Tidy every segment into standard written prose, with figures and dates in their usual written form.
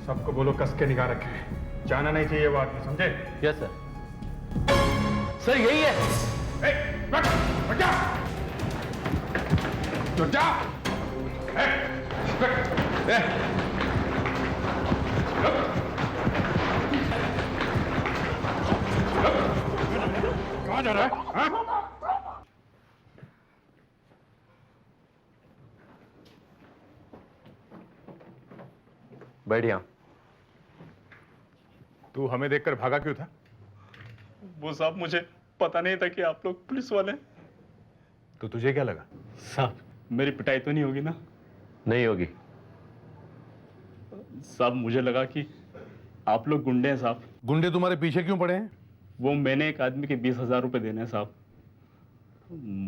सबको बोलो कस के निगाह रखे, जाना नहीं चाहिए वो आदमी, समझे? Yes sir. सर यही है। बैठ जा, तो जा। कहाँ जा रहा है? बैठ यहाँ। तू हमें देखकर भागा क्यों था? वो साहब मुझे पता नहीं था कि आप लोग पुलिस वाले हैं। तो तुझे क्या लगा? साहब मेरी पिटाई तो नहीं होगी ना? नहीं होगी। साहब मुझे लगा कि आप लोग गुंडे हैं साहब। गुंडे तुम्हारे पीछे क्यों पड़े हैं? वो मैंने एक आदमी के 20,000 रुपए देने हैं साहब।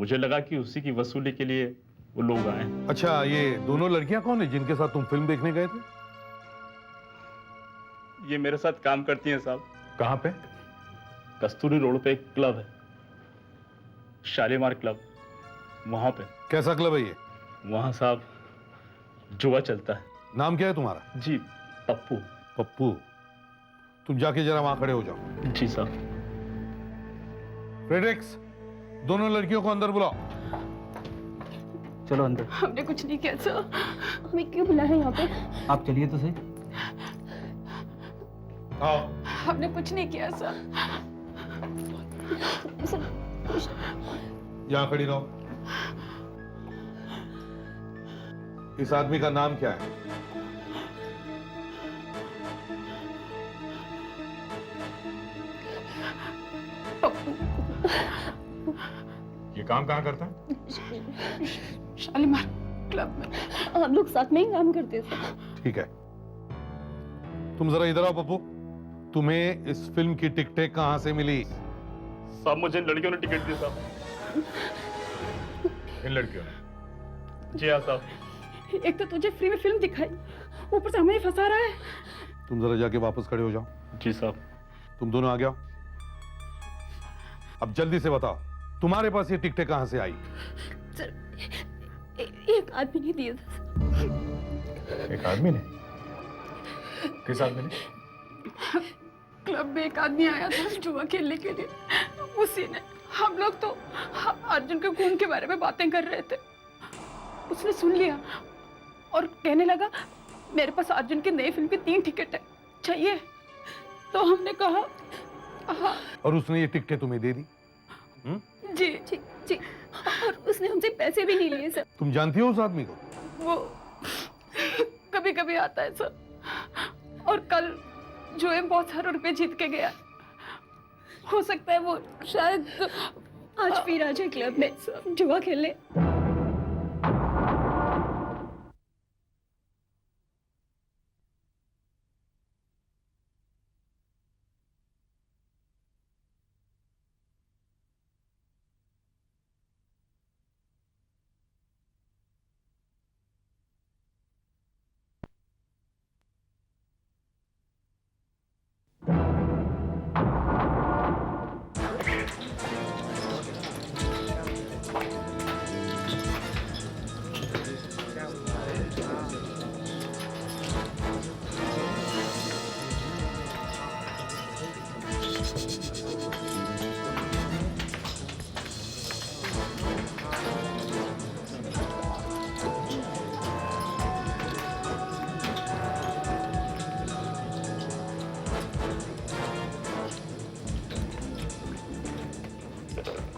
मुझे लगा कि उसी की वसूली के लिए वो लोग आए। अच्छा, ये दोनों लड़कियां कौन है जिनके साथ तुम फिल्म देखने गए थे? ये मेरे साथ काम करती हैं साहब। कहाँ पे? कस्तूरी रोड पे एक क्लब है, शालीमार क्लब, वहां पे। कैसा क्लब है ये? वहां साहब जुआ चलता है। नाम क्या है तुम्हारा? जी पप्पू। पप्पू। तुम जाके जरा वहां खड़े हो जाओ। जी साहब। फ्रेडरिक्स, दोनों लड़कियों को अंदर बुलाओ। चलो अंदर। हमने कुछ नहीं किया सर। हमें क्यों बुलाया है यहाँ पे? आप चलिए तो सही। आओ। हमने कुछ नहीं किया सर। यहाँ खड़ी रहो। इस आदमी का नाम क्या है? ये काम कहाँ करता है? शालीमार क्लब में। हम लोग साथ में ही काम करते हैं सर। ठीक है, तुम जरा इधर आओ पप्पू। तुम्हें इस फिल्म की टिकटें कहां से मिली? साहब मुझे इन लड़कियों ने टिकट दी साहब। इन लड़कियों ने? जी हाँ साहब। एक तो तुझे फ्री में फिल्म दिखाई, ऊपर से हमें ही फंसा रहा है। तुम जरा जाके वापस खड़े हो जाओ। जी साहब। तुम दोनों आ गया। अब जल्दी से बताओ, तुम्हारे पास ये टिकटें कहां से आई? सर, एक आदमी ने दिया था। एक आदमी ने? किस आदमी ने? क्लब में एक आदमी आया था जुआ खेलने के लिए। उसी ने। हम लोग तो अर्जुन के खून के बारे में बातें कर रहे थे। उसने सुन लिया और कहने लगा मेरे पास अर्जुन की नई फिल्म की 3 टिकट है, चाहिए? तो हमने कहा हाँ। और उसने ये टिकटें तुम्हें दे दी? जी जी जी। और उसने हमसे पैसे भी नहीं लिए सर। तुम जानती हो उस आदमी को? वो कभी कभी आता है सर, और कल जुए में बहुत सारे रुपए जीत के गया। हो सकता है वो शायद आज फिर आ जाए क्लब में जुआ खेलने।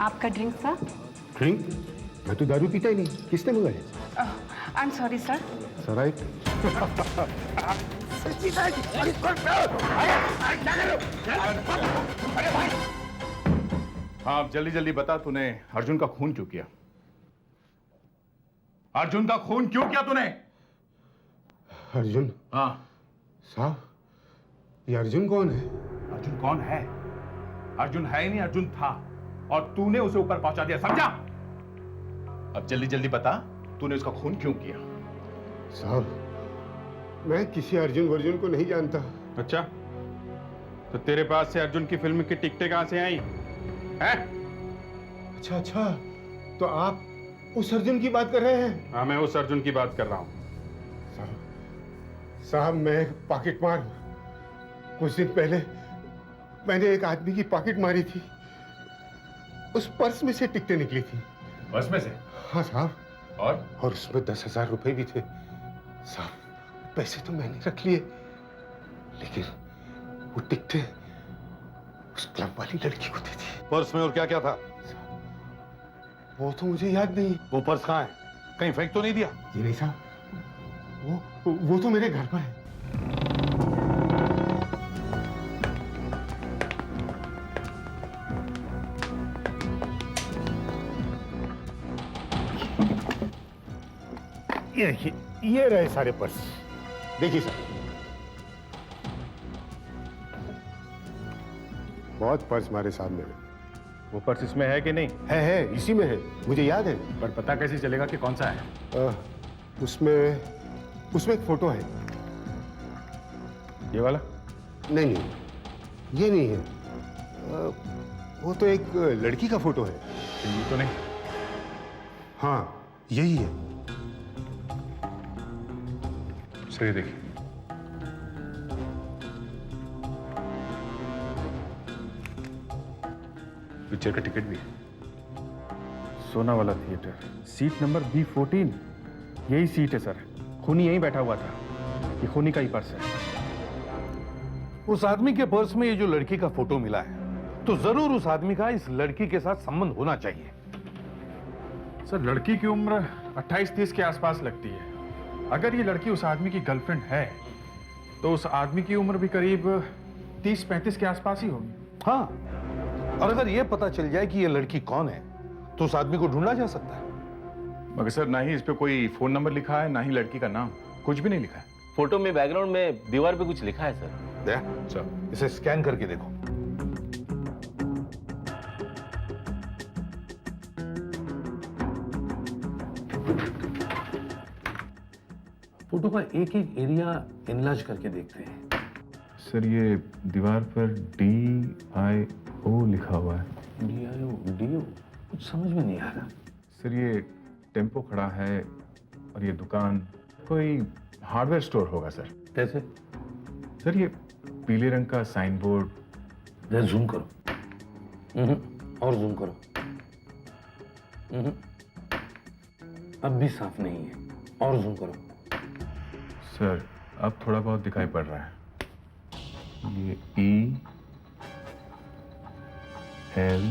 आपका ड्रिंक सर? ड्रिंक? मैं तो दारू पीता ही नहीं। किसने मंगाया? I am sorry sir. Right. हाँ, अब जल्दी जल्दी बता, तूने अर्जुन का खून क्यों किया? अर्जुन का खून क्यों किया तूने? अर्जुन? हाँ। साहब, ये अर्जुन कौन है? अर्जुन कौन है? अर्जुन है ही नहीं, अर्जुन था, और तूने उसे ऊपर पहुंचा दिया, समझा? अब जल्दी जल्दी बता, तूने उसका खून क्यों किया? साहब, मैं किसी अर्जुन वर्जुन को नहीं जानता। अच्छा, तो तेरे पास से अर्जुन की फिल्म की टिकटें कहां से आई हैं? अच्छा अच्छा, तो आप उस अर्जुन की बात कर रहे हैं? हाँ, मैं उस अर्जुन की बात कर रहा हूं। साहब मैं एक पॉकेट मार हूं। कुछ दिन पहले मैंने एक आदमी की पॉकेट मारी थी। उस पर्स में से टिकटें निकली थी। बस में से? हाँ साहब। और उसमें 10,000 रुपए भी थे। साहब पैसे तो मैंने रख लिए, लेकिन वो टिकटें उस क्लब वाली लड़की को दी थी। पर्स में और क्या क्या था? वो तो मुझे याद नहीं। वो पर्स कहाँ है? कहीं फेंक तो नहीं दिया? जी नहीं साहब, वो तो मेरे घर पर है। ये देखिए, ये रहे सारे पर्स। देखिए सर, बहुत पर्स मारे साहब मेरे। वो पर्स इसमें है कि नहीं? है, इसी में है, मुझे याद है। पर पता कैसे चलेगा कि कौन सा है? उसमें एक फोटो है। ये वाला? नहीं, ये नहीं है। वो तो एक लड़की का फोटो है। ये तो नहीं। हाँ, यही है। सही देखिए। पिक्चर का टिकट भी है। सोना वाला थिएटर, सीट नंबर B14। यही सीट है सर। खूनी यहीं बैठा हुआ था। ये खूनी का ही पर्स है। उस आदमी के पर्स में ये जो लड़की का फोटो मिला है, तो जरूर उस आदमी का इस लड़की के साथ संबंध होना चाहिए। सर लड़की की उम्र 28-30 के आसपास लगती है। अगर ये लड़की उस आदमी की गर्लफ्रेंड है तो उस आदमी की उम्र भी करीब 30-35 के आसपास ही होगी। हाँ, और अगर ये पता चल जाए कि ये लड़की कौन है तो उस आदमी को ढूंढा जा सकता है। मगर सर ना ही इस पे कोई फोन नंबर लिखा है, ना ही लड़की का नाम, कुछ भी नहीं लिखा है। फोटो में बैकग्राउंड में दीवार पे कुछ लिखा है सर। दे, सर इसे स्कैन करके देखो। फोटो का एक एक एरिया एनलार्ज करके देखते हैं। सर ये दीवार पर DIO लिखा हुआ है। DIO कुछ समझ में नहीं आ रहा। सर ये टेम्पो खड़ा है और ये दुकान कोई हार्डवेयर स्टोर होगा सर। कैसे? सर ये पीले रंग का साइन बोर्ड। जरा जूम करो। और जूम करो। अब भी साफ नहीं है, और जूम करो। सर अब थोड़ा बहुत दिखाई पड़ रहा है। ये ELKAMAL।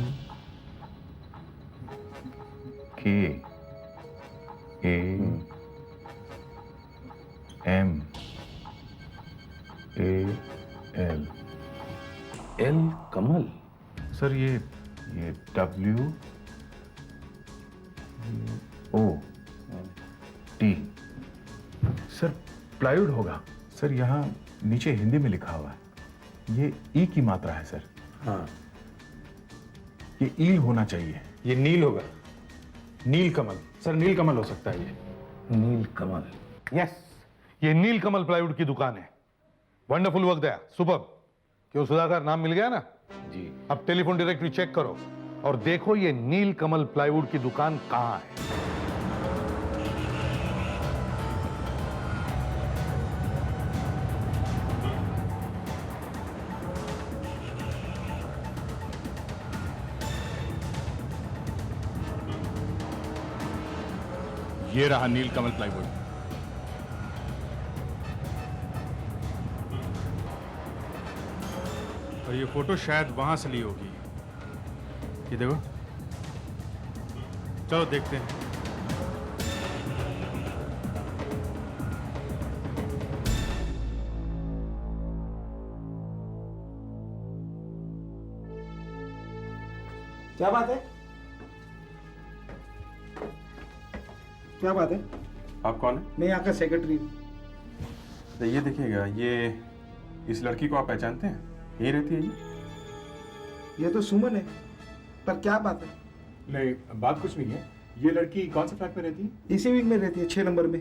L कमल। सर ये WOT। सर प्लाईवुड होगा। सर यहाँ नीचे हिंदी में लिखा हुआ है। ये ई की मात्रा है सर। हाँ, ये ईल होना चाहिए। ये नील होगा। नील कमल। सर नील कमल हो सकता है ये। नील कमल। यस, ये नील कमल प्लाईवुड की दुकान है। वंडरफुल वर्क दया, सुपर। क्यों सुधाकर, नाम मिल गया ना? जी। अब टेलीफोन डायरेक्टरी चेक करो और देखो ये नील कमल प्लाईवुड की दुकान कहां है। ये रहा नील कमल प्लाईवुड। और ये फोटो शायद वहां से ली होगी। ये देखो, चलो देखते हैं। क्या बात है? क्या बात है? आप कौन है? मैं यहाँ का सेक्रेटरी। तो ये देखिएगा, ये इस लड़की को आप पहचानते हैं? यही रहती है ये? ये तो सुमन है, पर क्या बात है? नहीं, बात कुछ नहीं है। ये लड़की कौन से फ्लैट में रहती है? इसी विंग में रहती है, 6 नंबर में।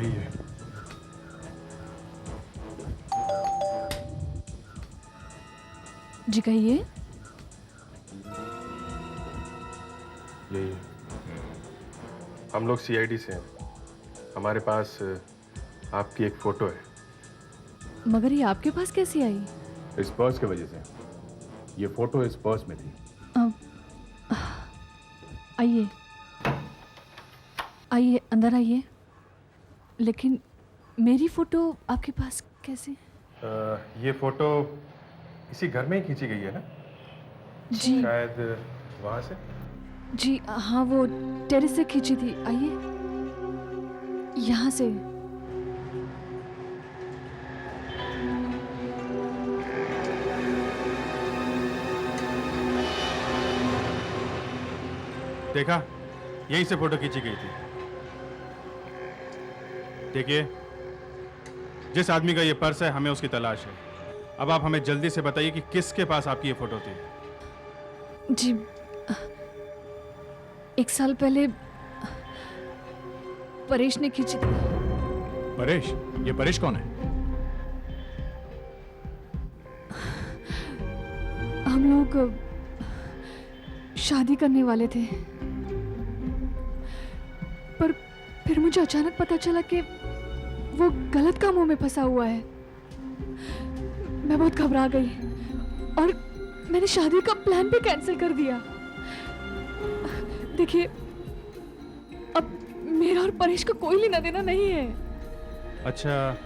यही है। जी कहिए। यही है। हम लोग सीआईडी से हैं। हमारे पास आपकी एक फोटो है। मगर ये आपके पास कैसी आई? इस पर्स की वजह से। ये फोटो इस पर्स में थी। आइए आइए, अंदर आइए। लेकिन मेरी फोटो आपके पास कैसे? ये फोटो इसी घर में ही खींची गई है ना? जी शायद वहां से। जी हाँ, वो टेरेस से खींची थी। आइए, यहाँ से। देखा, यहीं से फोटो खींची गई थी। देखिए, जिस आदमी का ये पर्स है, हमें उसकी तलाश है। अब आप हमें जल्दी से बताइए कि किसके पास आपकी ये फोटो थी। जी, 1 साल पहले परेश ने खींची थी। परेश? ये परेश कौन है? हम लोग शादी करने वाले थे, पर फिर मुझे अचानक पता चला कि वो गलत कामों में फंसा हुआ है। मैं बहुत घबरा गई और मैंने शादी का प्लान भी कैंसिल कर दिया। देखिए, अब मेरा और परेश का कोई लेना देना नहीं है। अच्छा,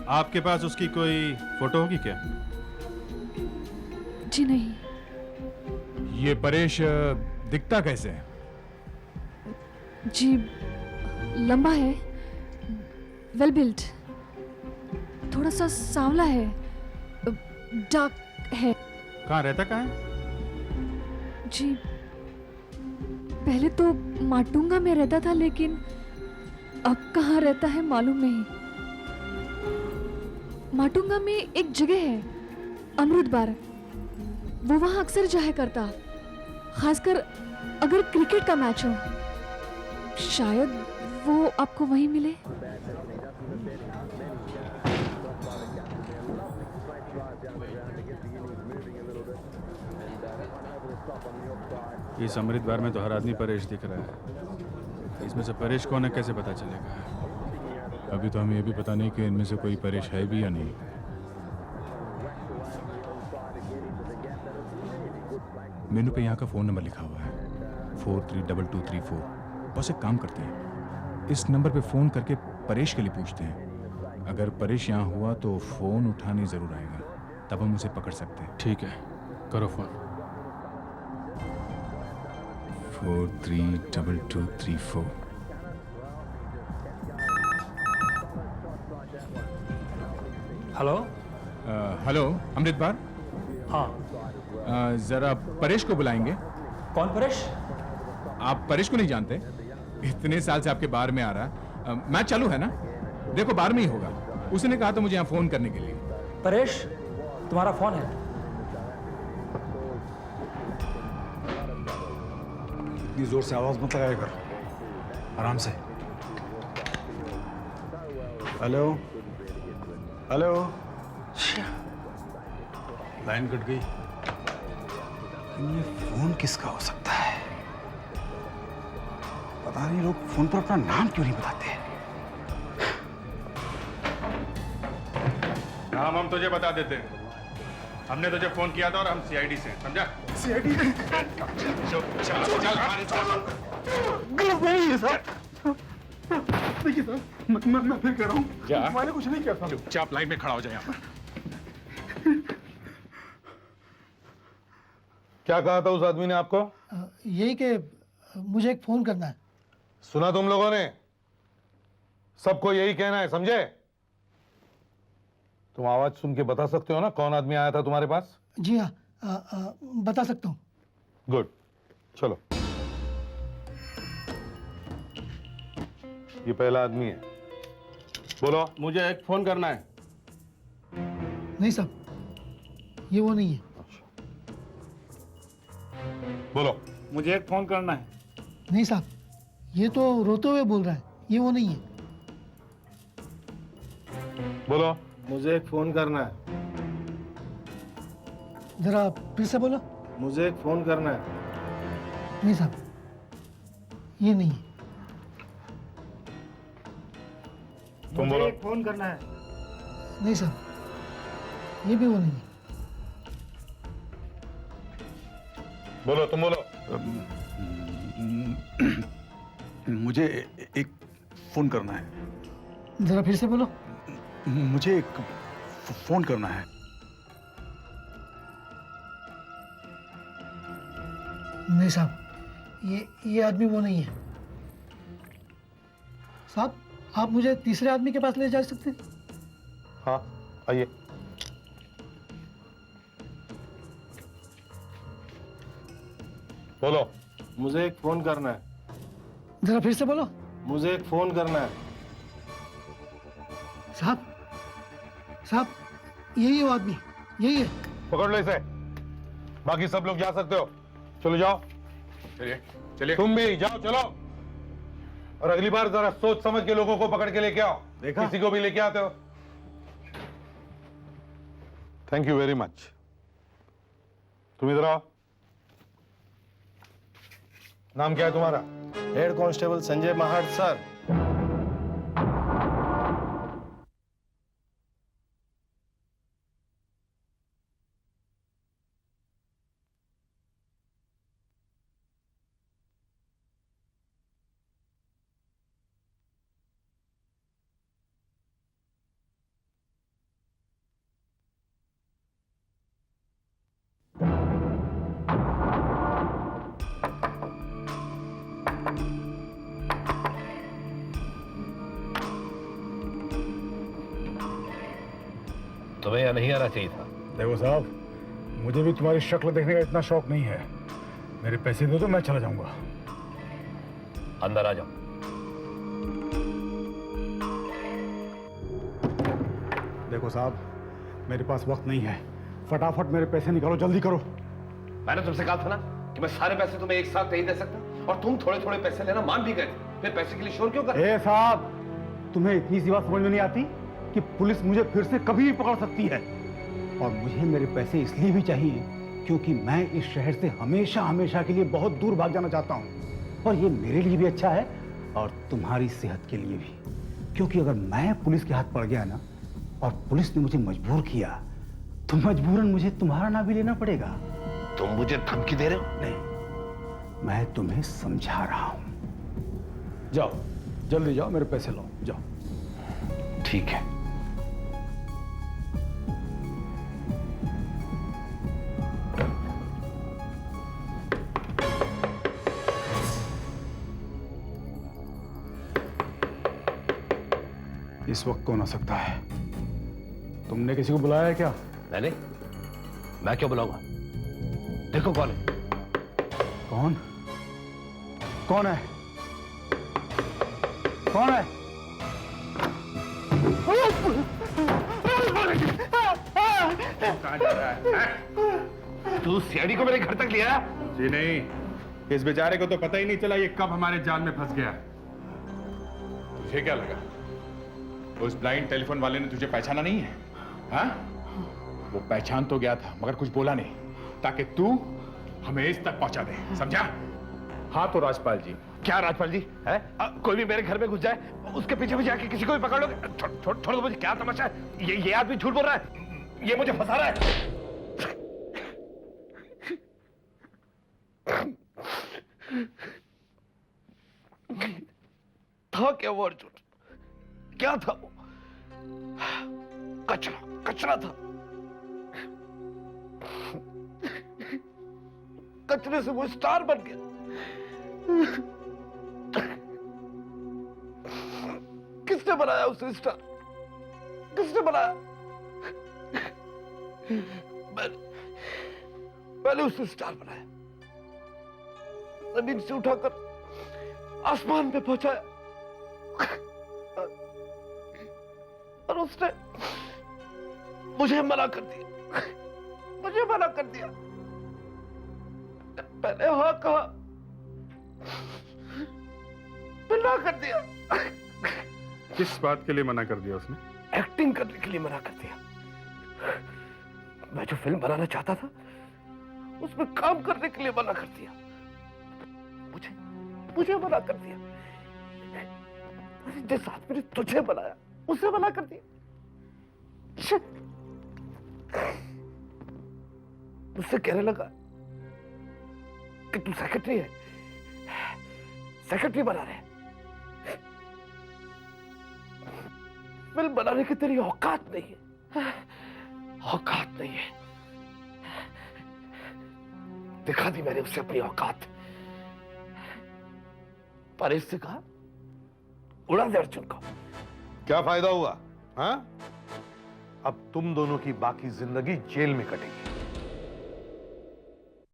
आपके पास उसकी कोई फोटो होगी क्या? जी नहीं। ये परेश दिखता कैसे है? जी, लंबा है, वेल बिल्ट, थोड़ा सा सांवला है, डार्क है। कहाँ रहता कहाँ है? जी, पहले तो माटुंगा में रहता था, लेकिन अब कहाँ रहता है मालूम नहीं। माटुंगा में एक जगह है, अमृत बार, वो वहां अक्सर जाया करता, खासकर अगर क्रिकेट का मैच हो। शायद वो आपको वहीं मिले। इस अमृत बार में तो हर आदमी परेश दिख रहा है। इसमें से परेश कौन है, कैसे पता चलेगा? अभी तो हमें ये भी पता नहीं कि इनमें से कोई परेश है भी या नहीं। मेनू पे यहाँ का फ़ोन नंबर लिखा हुआ है 432234। बस एक काम करते हैं, इस नंबर पे फ़ोन करके परेश के लिए पूछते हैं। अगर परेश यहाँ हुआ तो फ़ोन उठाने ज़रूर आएगा, तब हम उसे पकड़ सकते हैं। ठीक है, करो फोन। 432234। हेलो। हेलो, अमृत बार। हाँ। ज़रा परेश को बुलाएंगे। कौन परेश? आप परेश को नहीं जानते? इतने साल से आपके बार में आ रहा। मैच चालू है ना? देखो बार में ही होगा। उसने कहा था मुझे यहाँ फोन करने के लिए। परेश, तुम्हारा फोन है। इतनी जोर से आवाज मत लगाया कर, आराम से। Hello hello. लाइन कट गई। ये फोन किसका हो सकता है? पता नहीं लोग फोन पर अपना नाम क्यों नहीं बताते। नाम हम तुझे बता देते हैं। हमने तुझे फोन किया था और हम सीआईडी से, समझा? सीआईडी गलत नहीं है सर। देखिए सर, मैं फिर कह रहा हूँ, मैंने कुछ नहीं किया था। चुपचाप लाइन में खड़ा हो जाए यहाँ पर। क्या कहा था उस आदमी ने आपको? यही कि मुझे एक फोन करना है। सुना तुम लोगों ने? सबको यही कहना है, समझे? तुम आवाज सुन के बता सकते हो ना कौन आदमी आया था तुम्हारे पास? जी हाँ, बता सकता हूँ। गुड, चलो। ये पहला आदमी है, बोलो। मुझे एक फोन करना है। नहीं साहब, ये वो नहीं है। बोलो। मुझे एक फोन करना है। नहीं साहब, ये तो रोते हुए बोल रहा है, ये वो नहीं है। बोलो। मुझे एक फोन करना है। जरा फिर से बोलो। मुझे एक फोन करना है। नहीं साहब, ये नहीं है। तुम बोलो। एक फोन करना है। नहीं साहब, ये भी वो नहीं है। बोलो, तुम बोलो। मुझे एक फोन करना है। जरा फिर से बोलो। मुझे एक फोन करना है। नहीं साहब, ये आदमी वो नहीं है। साहब, आप मुझे तीसरे आदमी के पास ले जा सकते हैं? हाँ, आइए। बोलो। मुझे एक फोन करना है। जरा फिर से बोलो। मुझे एक फोन करना है। साहब, यही है वो आदमी, यही है। पकड़ लो इसे। बाकी सब लोग जा सकते हो। चलो जाओ। चलिए चलिए। तुम भी जाओ, चलो। और अगली बार जरा सोच समझ के लोगों को पकड़ के लेके आओ। देखा? किसी को भी लेके आते हो। Thank you very much. तुम इधर आओ। नाम क्या है तुम्हारा? Head constable Sanjay Mahat sir. तुम्हें यहाँ नहीं आना चाहिए था। देखो साहब, मुझे भी तुम्हारी शक्ल देखने का इतना शौक नहीं है। मेरे पैसे दो तो मैं चला जाऊंगा। अंदर आ जाओ। देखो साहब, मेरे पास वक्त नहीं है। फटाफट मेरे पैसे निकालो, जल्दी करो। मैंने तुमसे कहा था ना कि मैं सारे पैसे तुम्हें एक साथ नहीं दे सकता, और तुम थोड़े थोड़े पैसे लेना मान भी गए। फिर पैसे के लिए शोर क्यों कर रहे? ए साहब, तुम्हें इतनी सी बात समझ में नहीं आती कि पुलिस मुझे फिर से कभी भी पकड़ सकती है। और मुझे मेरे पैसे इसलिए भी चाहिए क्योंकि मैं इस शहर से हमेशा हमेशा के लिए बहुत दूर भाग जाना चाहता हूँ। और ये मेरे लिए भी अच्छा है और तुम्हारी सेहत के लिए भी। क्योंकि अगर मैं पुलिस के हाथ पड़ गया ना और पुलिस ने मुझे मजबूर किया तो मजबूरन मुझे तुम्हारा नाम भी लेना पड़ेगा। तुम मुझे धमकी दे रहे हो? नहीं, मैं तुम्हें समझा रहा हूं। जाओ, जल्दी जाओ, मेरे पैसे लो, जाओ। ठीक है। इस वक्त कौन आ सकता है? तुमने किसी को बुलाया है क्या? मैंने? मैं क्यों बुलाऊंगा? देखो कौन है। कौन? कौन है? कौन है? कहाँ जा रहा है? तू सीआईडी को मेरे घर तक लिया? जी नहीं, इस बेचारे को तो पता ही नहीं चला ये कब हमारे जाल में फंस गया। तुझे क्या लगा उस ब्लाइंड टेलीफोन वाले ने तुझे पहचाना नहीं है? हाँ? वो पहचान तो गया था मगर कुछ बोला नहीं, ताकि तू हमें इस तक पहुंचा दे, समझा? हाँ तो राजपाल जी। क्या राजपाल जी है? कोई भी मेरे घर में घुस जाए, उसके पीछे पीछे आके किसी को भी पकड़ लोगे? छोड़ दो मुझे। क्या तमाशा है? ये आदमी झूठ बोल रहा है, ये मुझे फंसा रहा है। था क्या वो अर्जुन? क्या था वो? कचरा था। कचरे से वो स्टार बन गया। किसने बनाया उसे स्टार? किसने बनाया? मैंने उसे स्टार बनाया, जमीन से उठाकर आसमान पे पहुंचाया, और उसने मुझे मना कर दिया। पहले हाँ कहा, फिर ना कर दिया। किस बात के लिए मना कर दिया उसने? एक्टिंग करने के लिए मना कर दिया। मैं जो फिल्म बनाना चाहता था उसमें काम करने के लिए मना कर दिया। मुझे मना कर दिया। अरे जिस आदमी ने तुझे बनाया उसे मना कर दिया। मुझसे कहने लगा कि तू सेक्रेटरी है, सेक्रेटरी बना रहे। फिल्म बनाने की तेरी औकात नहीं है, औकात नहीं है। दिखा दी मैंने उसे अपनी औकात। परेश से कहा उड़ा दे अर्जुन को। क्या फायदा हुआ? हाँ? अब तुम दोनों की बाकी जिंदगी जेल में कटेगी।